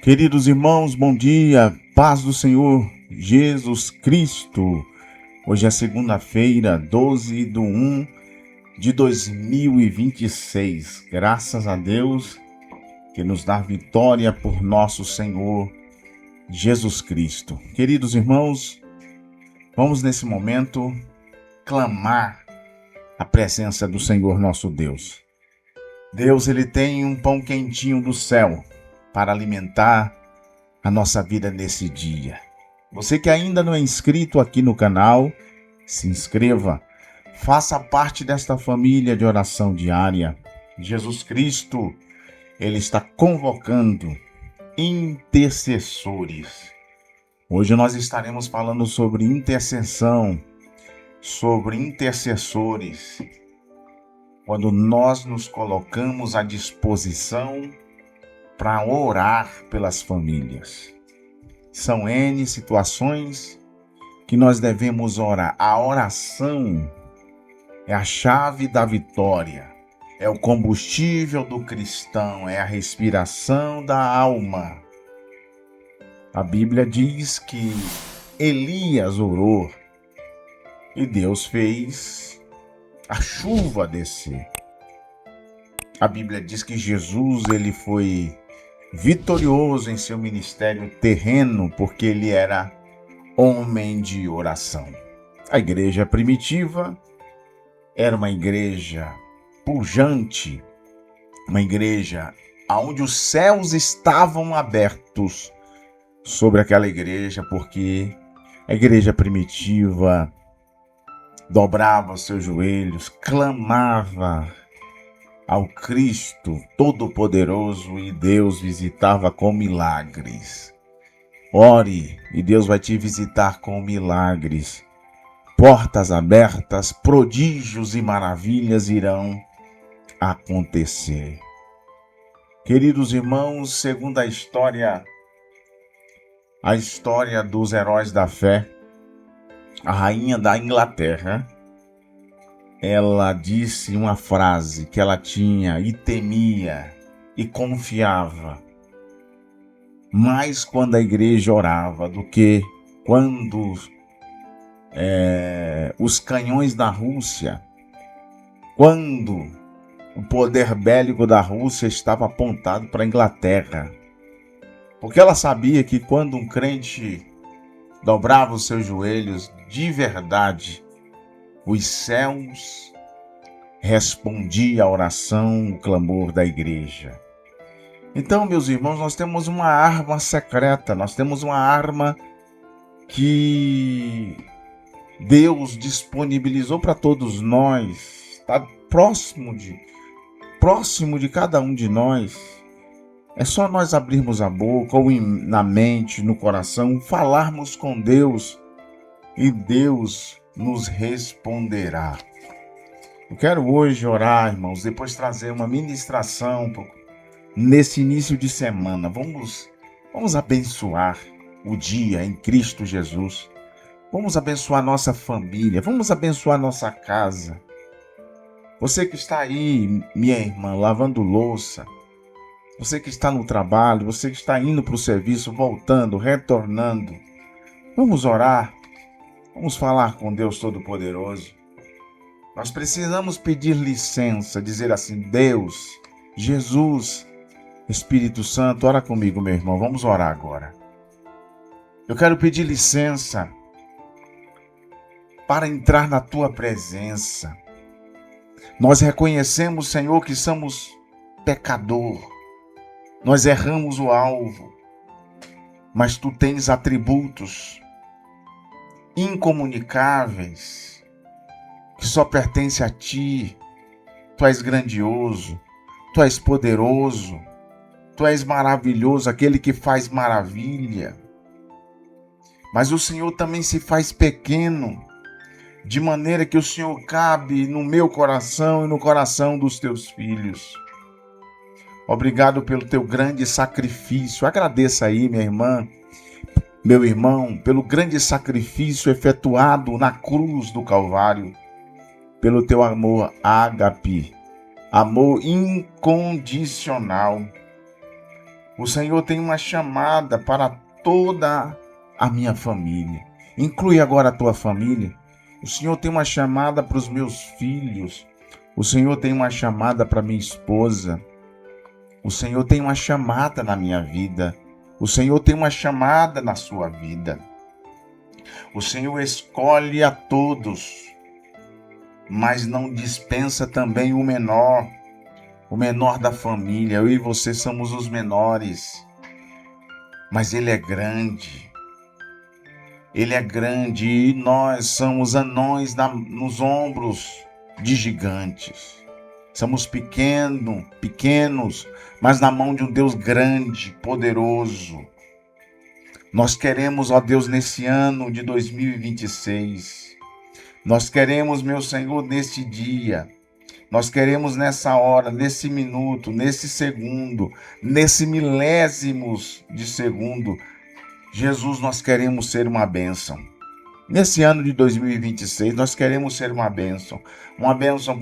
Queridos irmãos, bom dia, paz do Senhor Jesus Cristo. Hoje é segunda-feira, 12/1 de 2026. Graças a Deus que nos dá vitória por nosso Senhor Jesus Cristo. Queridos irmãos, vamos nesse momento clamar a presença do Senhor nosso Deus. Deus, Ele tem um pão quentinho do céu para alimentar a nossa vida nesse dia. Você que ainda não é inscrito aqui no canal, se inscreva, faça parte desta família de oração diária. Jesus Cristo, Ele está convocando intercessores. Hoje nós estaremos falando sobre intercessão, sobre intercessores. Quando nós nos colocamos à disposição para orar pelas famílias. São N situações que nós devemos orar. A oração é a chave da vitória, é o combustível do cristão, é a respiração da alma. A Bíblia diz que Elias orou e Deus fez a chuva descer. A Bíblia diz que Jesus ele foi vitorioso em seu ministério terreno porque ele era homem de oração. A igreja primitiva era uma igreja pujante, uma igreja onde os céus estavam abertos sobre aquela igreja, porque a igreja primitiva dobrava os seus joelhos, clamava ao Cristo Todo-Poderoso e Deus visitava com milagres. Ore e Deus vai te visitar com milagres. Portas abertas, prodígios e maravilhas irão acontecer. Queridos irmãos, segundo a história dos heróis da fé, a rainha da Inglaterra, ela disse uma frase que ela tinha e temia e confiava mais quando a igreja orava do que quando os canhões da Rússia, quando o poder bélico da Rússia estava apontado para a Inglaterra. Porque ela sabia que quando um crente dobrava os seus joelhos de verdade, os céus respondiam à oração, o clamor da igreja. Então, meus irmãos, nós temos uma arma secreta, nós temos uma arma que Deus disponibilizou para todos nós, está próximo de cada um de nós. É só nós abrirmos a boca ou na mente, no coração, falarmos com Deus e Deus nos responderá. Eu quero hoje orar, irmãos, depois trazer uma ministração nesse início de semana. Vamos abençoar o dia em Cristo Jesus. Vamos abençoar nossa família, vamos abençoar nossa casa. Você que está aí, minha irmã, lavando louça, você que está no trabalho, você que está indo para o serviço, voltando, retornando, vamos orar. Vamos falar com Deus Todo-Poderoso. Nós precisamos pedir licença, dizer assim: Deus, Jesus, Espírito Santo, ora comigo, meu irmão. Vamos orar agora. Eu quero pedir licença para entrar na Tua presença. Nós reconhecemos, Senhor, que somos pecador. Nós erramos o alvo, mas Tu tens atributos incomunicáveis, que só pertence a Ti. Tu és grandioso, Tu és poderoso, Tu és maravilhoso, aquele que faz maravilha. Mas o Senhor também se faz pequeno, de maneira que o Senhor cabe no meu coração e no coração dos Teus filhos. Obrigado pelo Teu grande sacrifício. Agradeça aí, minha irmã, meu irmão, pelo grande sacrifício efetuado na cruz do Calvário, pelo Teu amor ágape, amor incondicional. O Senhor tem uma chamada para toda a minha família. Inclui agora a tua família. O Senhor tem uma chamada para os meus filhos. O Senhor tem uma chamada para minha esposa. O Senhor tem uma chamada na minha vida. O Senhor tem uma chamada na sua vida. O Senhor escolhe a todos, mas não dispensa também o menor da família. Eu e você somos os menores, mas Ele é grande. Ele é grande e nós somos anões nos ombros de gigantes. Somos pequenos, mas na mão de um Deus grande, poderoso. Nós queremos, ó Deus, nesse ano de 2026, nós queremos, meu Senhor, neste dia, nós queremos nessa hora, nesse minuto, nesse segundo, nesse milésimos de segundo, Jesus, nós queremos ser uma bênção. Nesse ano de 2026, nós queremos ser uma bênção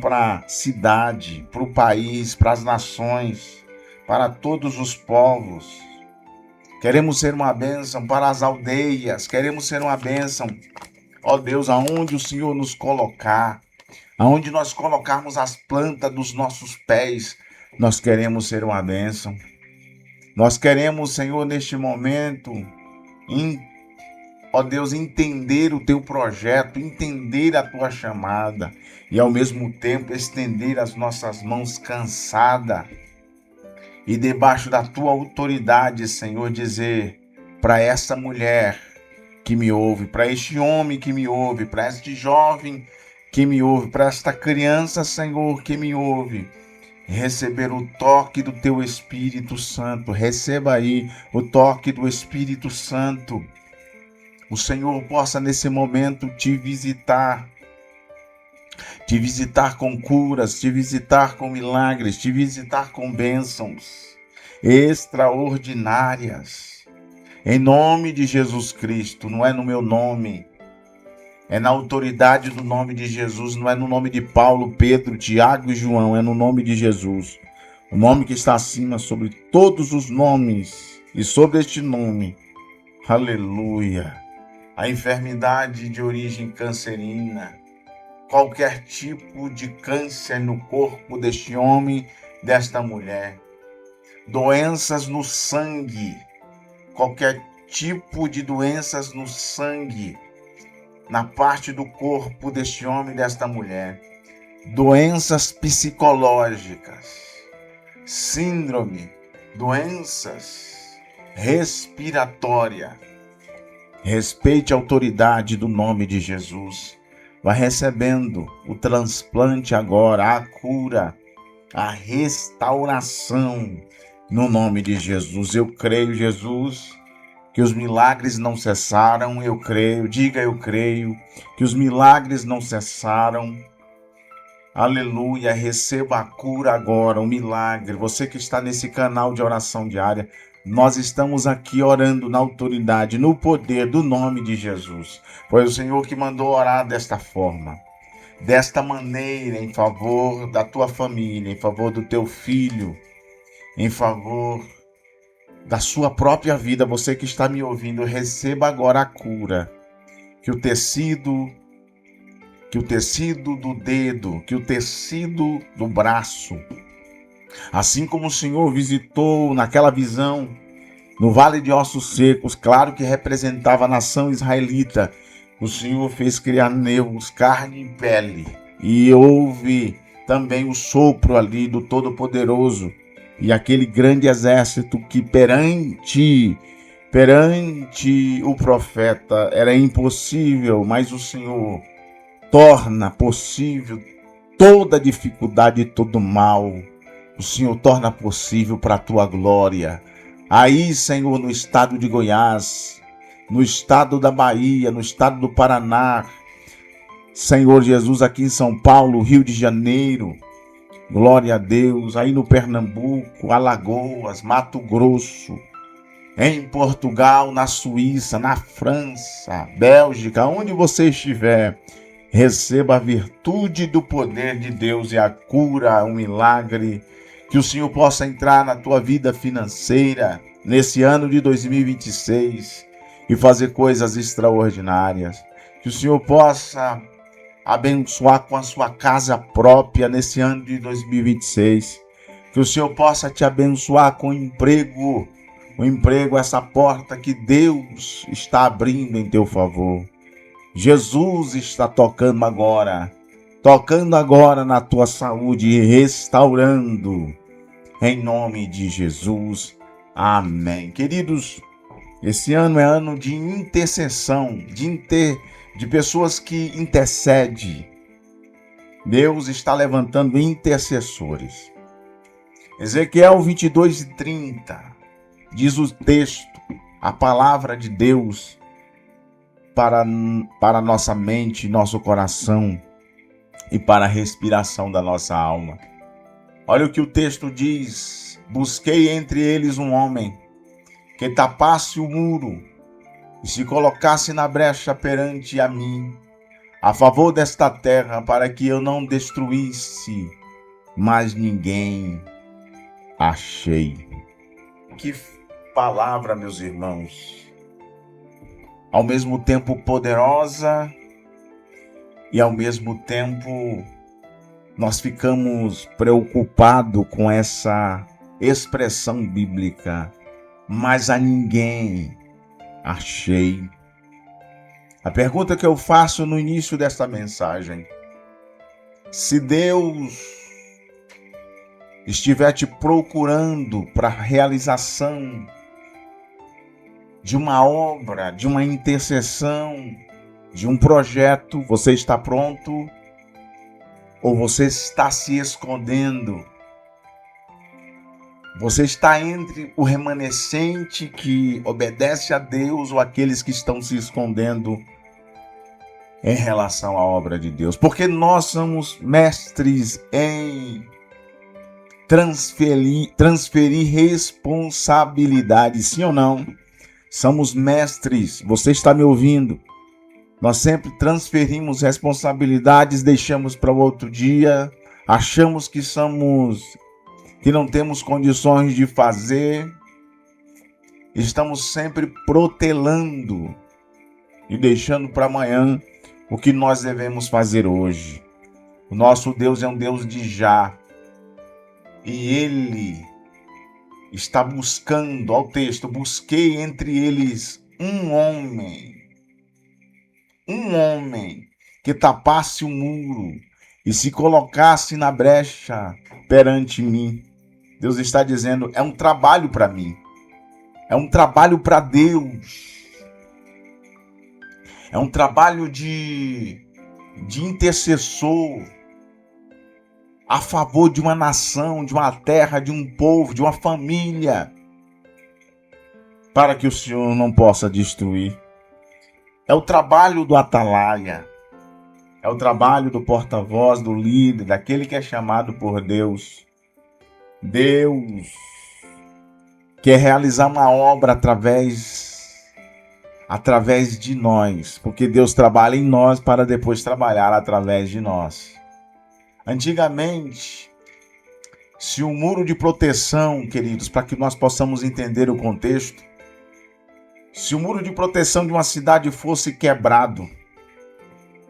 para a cidade, para o país, para as nações, para todos os povos. Queremos ser uma bênção para as aldeias, queremos ser uma bênção, ó Deus, aonde o Senhor nos colocar, aonde nós colocarmos as plantas dos nossos pés, nós queremos ser uma bênção. Nós queremos, Senhor, neste momento, ó Deus, entender o teu projeto, entender a tua chamada e ao mesmo tempo estender as nossas mãos cansadas e debaixo da tua autoridade, Senhor, dizer para essa mulher que me ouve, para este homem que me ouve, para este jovem que me ouve, para esta criança, Senhor, que me ouve, receber o toque do teu Espírito Santo. Receba aí o toque do Espírito Santo. O Senhor possa nesse momento te visitar com curas, te visitar com milagres, te visitar com bênçãos extraordinárias. Em nome de Jesus Cristo, não é no meu nome, é na autoridade do nome de Jesus, não é no nome de Paulo, Pedro, Tiago e João, é no nome de Jesus. O nome que está acima sobre todos os nomes e sobre este nome. Aleluia. A enfermidade de origem cancerina, qualquer tipo de câncer no corpo deste homem, desta mulher, doenças no sangue, qualquer tipo de doenças no sangue, na parte do corpo deste homem e desta mulher, doenças psicológicas, síndrome, doenças respiratórias. Respeite a autoridade do nome de Jesus. Vai recebendo o transplante agora, a cura, a restauração no nome de Jesus. Eu creio, Jesus, que os milagres não cessaram. Eu creio, diga eu creio, que os milagres não cessaram. Aleluia, receba a cura agora, o milagre. Você que está nesse canal de oração diária, nós estamos aqui orando na autoridade, no poder do nome de Jesus. Foi o Senhor que mandou orar desta forma, desta maneira, em favor da tua família, em favor do teu filho, em favor da sua própria vida. Você que está me ouvindo, receba agora a cura. Que o tecido do dedo, que o tecido do braço, assim como o Senhor visitou naquela visão no Vale de Ossos Secos, claro que representava a nação israelita, o Senhor fez criar nervos, carne e pele, e houve também o sopro ali do Todo-Poderoso, e aquele grande exército que perante o profeta era impossível, mas o Senhor torna possível toda dificuldade e todo mal. O Senhor torna possível para a tua glória. Aí, Senhor, no estado de Goiás, no estado da Bahia, no estado do Paraná, Senhor Jesus, aqui em São Paulo, Rio de Janeiro, glória a Deus, aí no Pernambuco, Alagoas, Mato Grosso, em Portugal, na Suíça, na França, Bélgica, onde você estiver, receba a virtude do poder de Deus e a cura, o milagre Que o Senhor possa entrar na tua vida financeira nesse ano de 2026 e fazer coisas extraordinárias. Que o Senhor possa abençoar com a sua casa própria nesse ano de 2026. Que o Senhor possa te abençoar com emprego. O emprego, essa porta que Deus está abrindo em teu favor. Jesus está tocando agora na tua saúde e restaurando, em nome de Jesus, amém. Queridos, esse ano é ano de intercessão, de pessoas que intercedem. Deus está levantando intercessores. Ezequiel 22:30, diz o texto, a palavra de Deus para nossa mente, nosso coração e para a respiração da nossa alma. Olha o que o texto diz: busquei entre eles um homem que tapasse o muro e se colocasse na brecha perante a mim, a favor desta terra, para que eu não destruísse, mas ninguém achei. Que palavra, meus irmãos! Ao mesmo tempo poderosa e ao mesmo tempo nós ficamos preocupados com essa expressão bíblica, mas a ninguém achei. A pergunta que eu faço no início desta mensagem: se Deus estiver te procurando para a realização de uma obra, de uma intercessão, de um projeto, você está pronto? Ou você está se escondendo? Você está entre o remanescente que obedece a Deus ou aqueles que estão se escondendo em relação à obra de Deus? Porque nós somos mestres em transferir responsabilidade, sim ou não? Somos mestres, você está me ouvindo? Nós sempre transferimos responsabilidades, deixamos para o outro dia, achamos que não temos condições de fazer, estamos sempre protelando e deixando para amanhã o que nós devemos fazer hoje. O nosso Deus é um Deus de já, e Ele está buscando, ao texto, busquei entre eles um homem que tapasse o muro e se colocasse na brecha perante mim. Deus está dizendo, é um trabalho para mim, é um trabalho para Deus, é um trabalho de intercessor a favor de uma nação, de uma terra, de um povo, de uma família, para que o Senhor não possa destruir. É o trabalho do atalaia, é o trabalho do porta-voz, do líder, daquele que é chamado por Deus. Deus quer realizar uma obra através de nós, porque Deus trabalha em nós para depois trabalhar através de nós. Antigamente, se o muro de proteção, queridos, para que nós possamos entender o contexto, se o muro de proteção de uma cidade fosse quebrado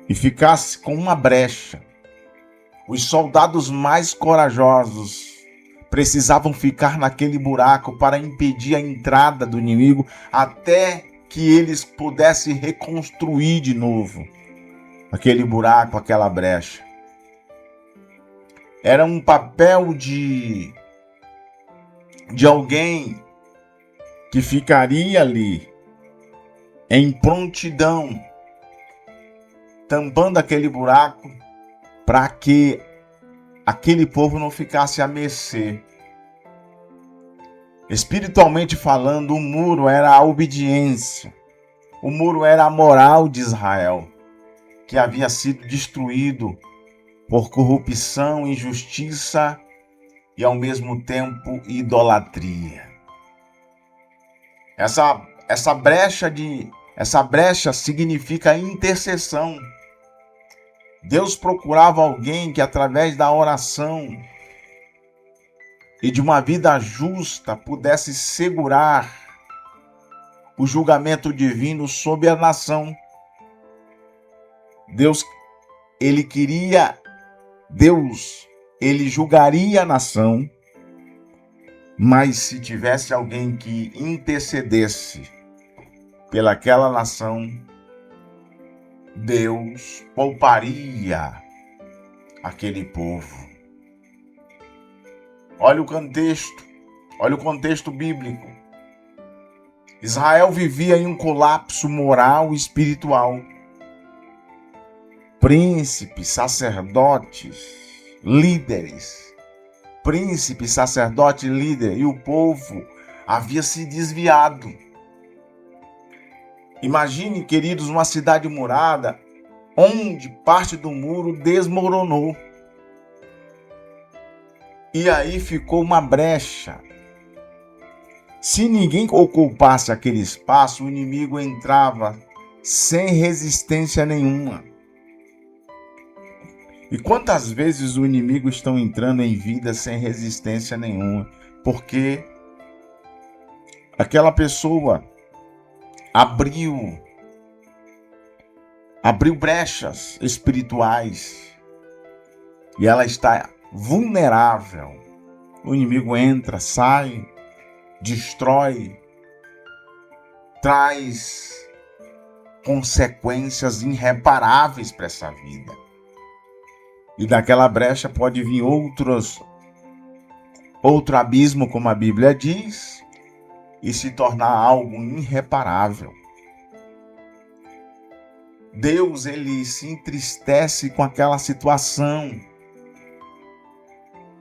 e ficasse com uma brecha, os soldados mais corajosos precisavam ficar naquele buraco para impedir a entrada do inimigo até que eles pudessem reconstruir de novo aquele buraco, aquela brecha. Era um papel de alguém que ficaria ali em prontidão, tampando aquele buraco para que aquele povo não ficasse à mercê. Espiritualmente falando, o muro era a obediência, o muro era a moral de Israel, que havia sido destruído por corrupção, injustiça e ao mesmo tempo idolatria. Essa brecha significa intercessão. Deus procurava alguém que através da oração e de uma vida justa pudesse segurar o julgamento divino sobre a nação. Deus, ele julgaria a nação, mas se tivesse alguém que intercedesse pelaquela nação, Deus pouparia aquele povo. Olha o contexto bíblico. Israel vivia em um colapso moral e espiritual. Príncipes, sacerdotes, líderes, e o povo havia se desviado. Imagine, queridos, uma cidade murada onde parte do muro desmoronou. E aí ficou uma brecha. Se ninguém ocupasse aquele espaço, o inimigo entrava sem resistência nenhuma. E quantas vezes o inimigo está entrando em vida sem resistência nenhuma? Porque aquela pessoa abriu brechas espirituais e ela está vulnerável. O inimigo entra, sai, destrói, traz consequências irreparáveis para essa vida. E daquela brecha pode vir outro abismo, como a Bíblia diz, e se tornar algo irreparável. Deus, ele se entristece com aquela situação,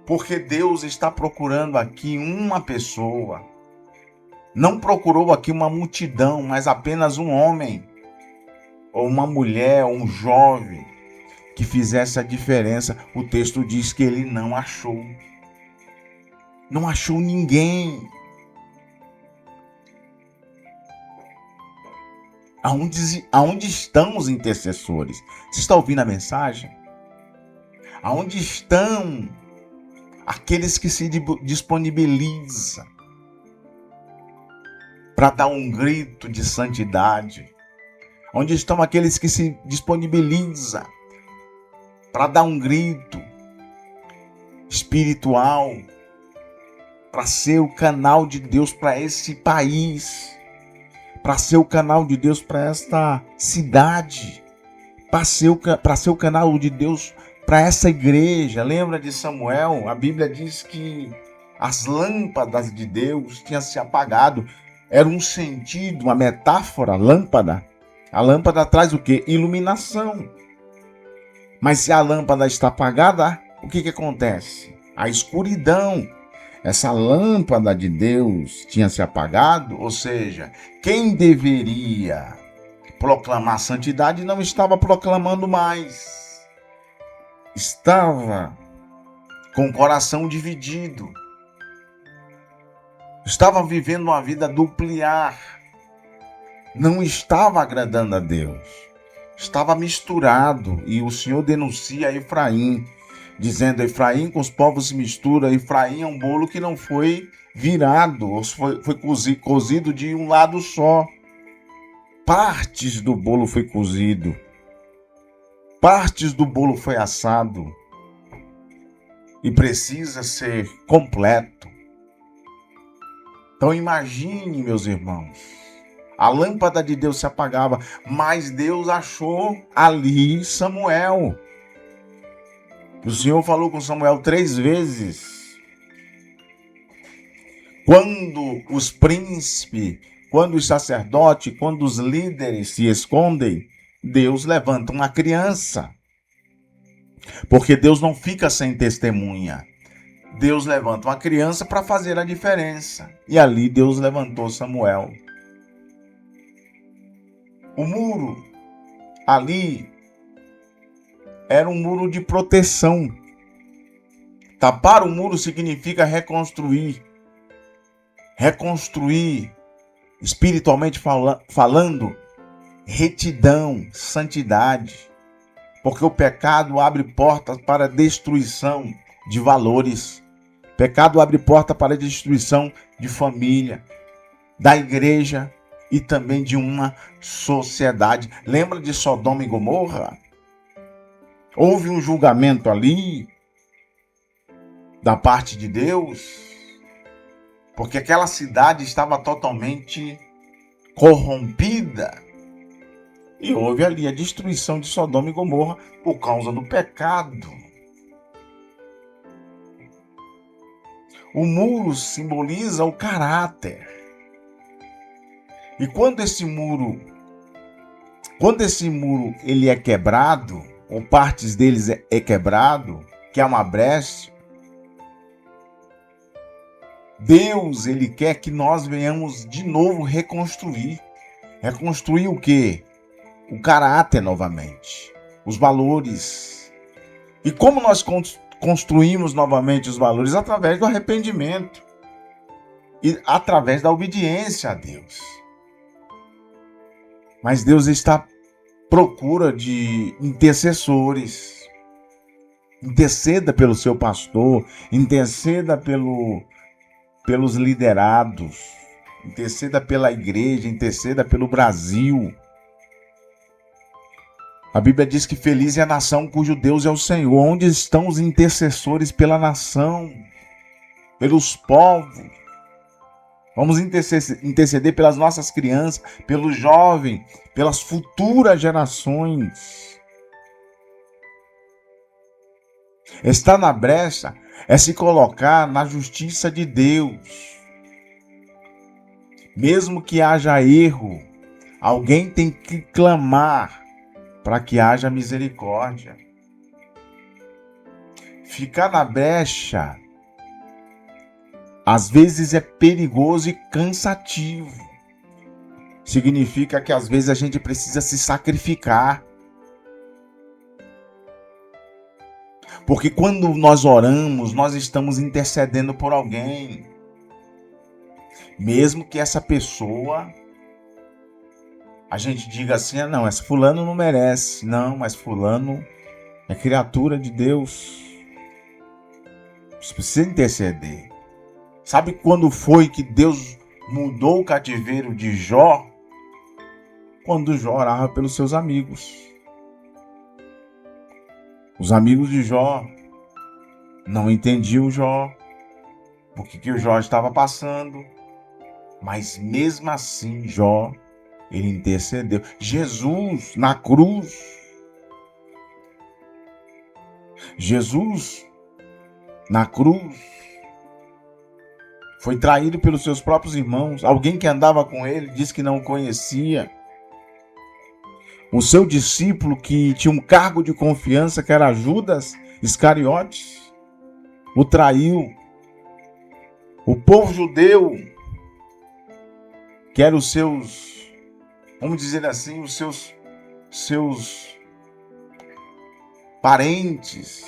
porque Deus está procurando aqui uma pessoa. Não procurou aqui uma multidão, mas apenas um homem, ou uma mulher, ou um jovem, que fizesse a diferença. O texto diz que ele não achou. Não achou ninguém. Aonde estão os intercessores? Você está ouvindo a mensagem? Aonde estão aqueles que se disponibilizam para dar um grito de santidade? Onde estão aqueles que se disponibilizam para dar um grito espiritual, para ser o canal de Deus para esse país, para ser o canal de Deus para esta cidade, para ser o canal de Deus para essa igreja? Lembra de Samuel? A Bíblia diz que as lâmpadas de Deus tinham se apagado. Era um sentido, uma metáfora, lâmpada. A lâmpada traz o quê? Iluminação. Mas se a lâmpada está apagada, o que acontece? A escuridão. Essa lâmpada de Deus tinha se apagado, ou seja, quem deveria proclamar santidade não estava proclamando mais. Estava com o coração dividido. Estava vivendo uma vida nuclear. Não estava agradando a Deus. Estava misturado. E o Senhor denuncia Efraim, dizendo: Efraim com os povos se mistura. Efraim é um bolo que não foi virado, ou foi cozido de um lado só. Partes do bolo foi cozido. Partes do bolo foi assado. E precisa ser completo. Então imagine, meus irmãos, a lâmpada de Deus se apagava, mas Deus achou ali Samuel. O Senhor falou com Samuel 3 vezes. Quando os príncipes, quando os sacerdotes, quando os líderes se escondem, Deus levanta uma criança. Porque Deus não fica sem testemunha. Deus levanta uma criança para fazer a diferença. E ali Deus levantou Samuel. O muro ali era um muro de proteção. Tapar o muro significa reconstruir. Reconstruir, espiritualmente falando, retidão, santidade. Porque o pecado abre portas para a destruição de valores. Pecado abre porta para a destruição de família, da igreja e também de uma sociedade. Lembra de Sodoma e Gomorra? Houve um julgamento ali da parte de Deus, porque aquela cidade estava totalmente corrompida. E houve ali a destruição de Sodoma e Gomorra por causa do pecado. O muro simboliza o caráter. E quando esse muro ele é quebrado, ou partes deles é quebrado, que é uma brecha, Deus, ele quer que nós venhamos de novo reconstruir. Reconstruir o quê? O caráter novamente, os valores. E como nós construímos novamente os valores? Através do arrependimento e através da obediência a Deus. Mas Deus está à procura de intercessores. Interceda pelo seu pastor, interceda pelos liderados, interceda pela igreja, interceda pelo Brasil. A Bíblia diz que feliz é a nação cujo Deus é o Senhor. Onde estão os intercessores pela nação, pelos povos? Vamos interceder pelas nossas crianças, pelos jovens, pelas futuras gerações. Estar na brecha é se colocar na justiça de Deus. Mesmo que haja erro, alguém tem que clamar para que haja misericórdia. Ficar na brecha às vezes é perigoso e cansativo. Significa que às vezes a gente precisa se sacrificar. Porque quando nós oramos, nós estamos intercedendo por alguém. Mesmo que essa pessoa, a gente diga assim, não, esse fulano não merece. Não, mas fulano é criatura de Deus. Você precisa interceder. Sabe quando foi que Deus mudou o cativeiro de Jó? Quando Jó orava pelos seus amigos. Os amigos de Jó não entendiam Jó, o que o Jó estava passando. Mas mesmo assim, Jó, ele intercedeu. Jesus na cruz. Jesus na cruz foi traído pelos seus próprios irmãos. Alguém que andava com ele disse que não o conhecia. O seu discípulo, que tinha um cargo de confiança, que era Judas Iscariotes, o traiu. O povo judeu, que eram os seus, vamos dizer assim, os seus parentes,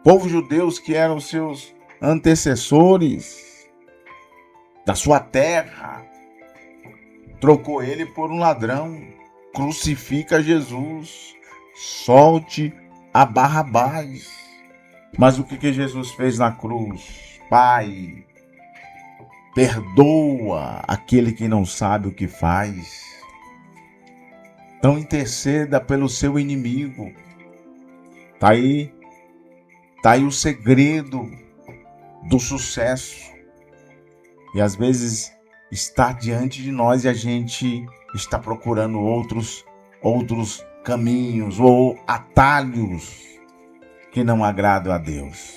povo judeus que eram os seus antecessores da sua terra, trocou ele por um ladrão. Crucifica Jesus, solte a Barrabás. Mas o que Jesus fez na cruz? Pai, perdoa aquele que não sabe o que faz. Então interceda pelo seu inimigo. Tá aí o segredo do sucesso. E às vezes está diante de nós e a gente está procurando outros caminhos ou atalhos que não agradam a Deus.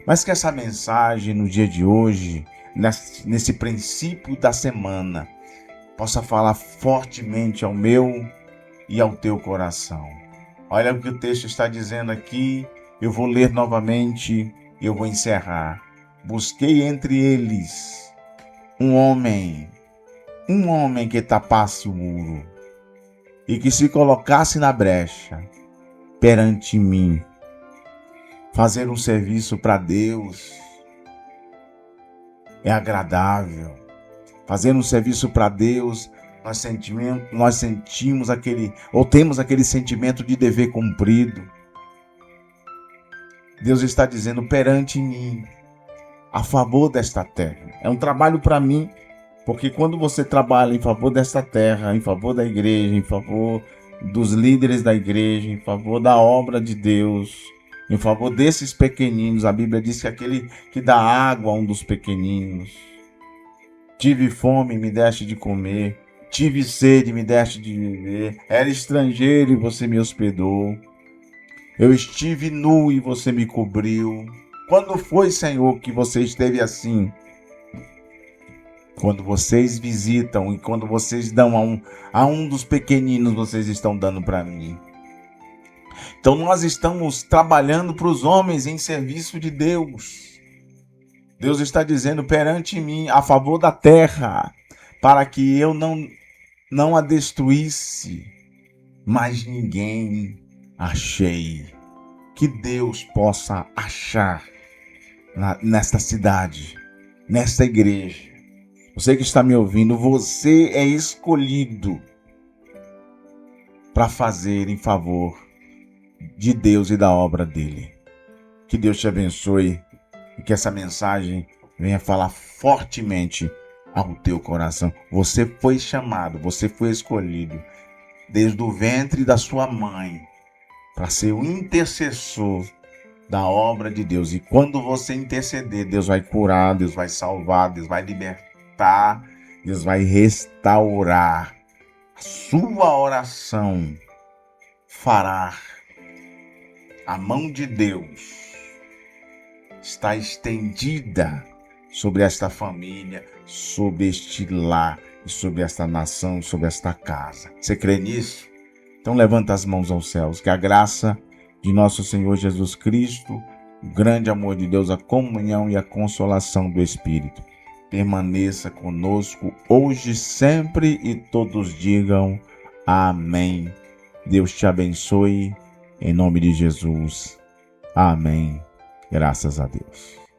Mas que essa mensagem no dia de hoje, nesse princípio da semana, possa falar fortemente ao meu e ao teu coração. Olha o que o texto está dizendo aqui. Eu vou ler novamente e eu vou encerrar. Busquei entre eles um homem que tapasse o muro e que se colocasse na brecha perante mim. Fazer um serviço para Deus é agradável. Fazer um serviço para Deus, nós sentimos temos aquele sentimento de dever cumprido. Deus está dizendo perante mim, a favor desta terra. É um trabalho para mim, porque quando você trabalha em favor desta terra, em favor da igreja, em favor dos líderes da igreja, em favor da obra de Deus, em favor desses pequeninos, a Bíblia diz que aquele que dá água a um dos pequeninos, tive fome, me deste de comer, tive sede, me deste de beber, era estrangeiro e você me hospedou, eu estive nu e você me cobriu. Quando foi, Senhor, que você esteve assim? Quando vocês visitam e quando vocês dão a um dos pequeninos, vocês estão dando para mim. Então nós estamos trabalhando para os homens em serviço de Deus. Deus está dizendo perante mim, a favor da terra, para que eu não a destruísse, mas ninguém achei. Que Deus possa achar nesta cidade, nesta igreja. Você que está me ouvindo, você é escolhido para fazer em favor de Deus e da obra dele. Que Deus te abençoe e que essa mensagem venha falar fortemente ao teu coração. Você foi chamado, você foi escolhido desde o ventre da sua mãe para ser o intercessor da obra de Deus. E quando você interceder, Deus vai curar, Deus vai salvar, Deus vai libertar, Deus vai restaurar. A sua oração fará. A mão de Deus está estendida sobre esta família, sobre este lar, e sobre esta nação, sobre esta casa. Você crê nisso? Então levanta as mãos aos céus, que a graça de nosso Senhor Jesus Cristo, o grande amor de Deus, a comunhão e a consolação do Espírito permaneça conosco hoje, sempre, e todos digam amém. Deus te abençoe, em nome de Jesus. Amém. Graças a Deus.